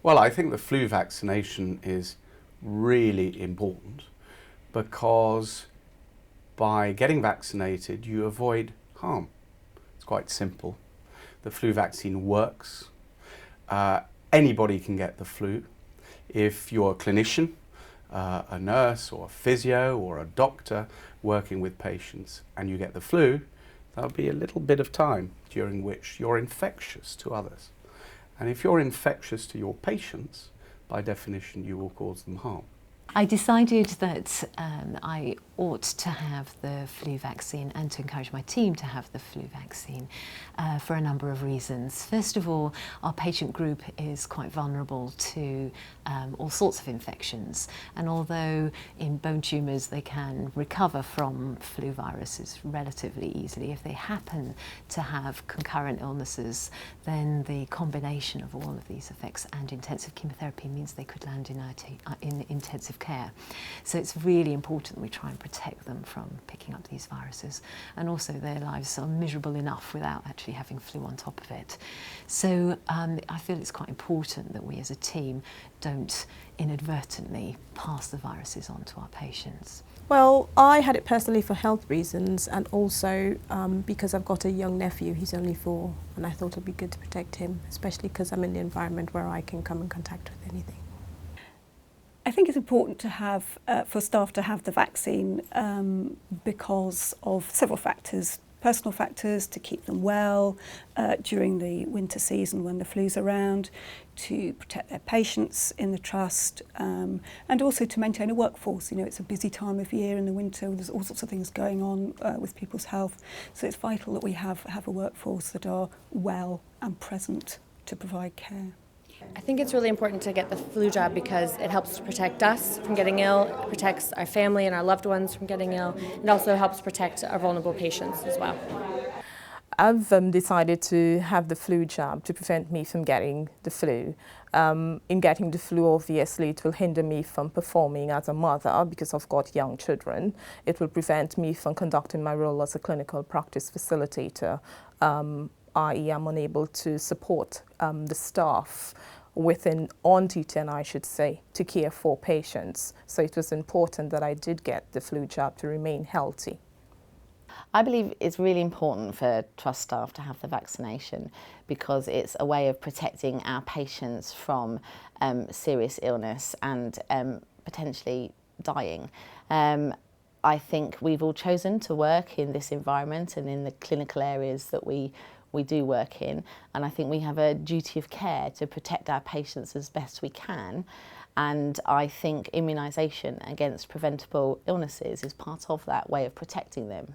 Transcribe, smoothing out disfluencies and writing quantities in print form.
Well, I think the flu vaccination is really important because by getting vaccinated, you avoid harm. It's quite simple. The flu vaccine works. Anybody can get the flu. If you're a clinician, a nurse or a physio or a doctor working with patients and you get the flu, there'll be a little bit of time during which you're infectious to others. And if you're infectious to your patients, by definition, you will cause them harm. I decided that I ought to have the flu vaccine and to encourage my team to have the flu vaccine for a number of reasons. First of all, our patient group is quite vulnerable to all sorts of infections, and although in bone tumours they can recover from flu viruses relatively easily, if they happen to have concurrent illnesses, then the combination of all of these effects and intensive chemotherapy means they could land in intensive care. So it's really important that we try and protect them from picking up these viruses, and also their lives are miserable enough without actually having flu on top of it. So I feel it's quite important that we as a team don't inadvertently pass the viruses on to our patients. Well, I had it personally for health reasons, and also because I've got a young nephew, he's only 4, and I thought it'd be good to protect him, especially because I'm in the environment where I can come in contact with anything. I think it's important to have, for staff to have the vaccine because of several factors. Personal factors, to keep them well during the winter season when the flu's around, to protect their patients in the trust, and also to maintain a workforce. You know, it's a busy time of year in the winter, there's all sorts of things going on with people's health, so it's vital that we have a workforce that are well and present to provide care. I think it's really important to get the flu jab because it helps to protect us from getting ill, it protects our family and our loved ones from getting ill, and also helps protect our vulnerable patients as well. I've decided to have the flu jab to prevent me from getting the flu. In getting the flu, obviously, it will hinder me from performing as a mother because I've got young children. It will prevent me from conducting my role as a clinical practice facilitator, i.e. I'm unable to support the staff within on-duty, and I should say, to care for patients. So it was important that I did get the flu jab to remain healthy. I believe it's really important for trust staff to have the vaccination because it's a way of protecting our patients from serious illness and potentially dying. I think we've all chosen to work in this environment and in the clinical areas that we do work in, and I think we have a duty of care to protect our patients as best we can, and I think immunisation against preventable illnesses is part of that way of protecting them.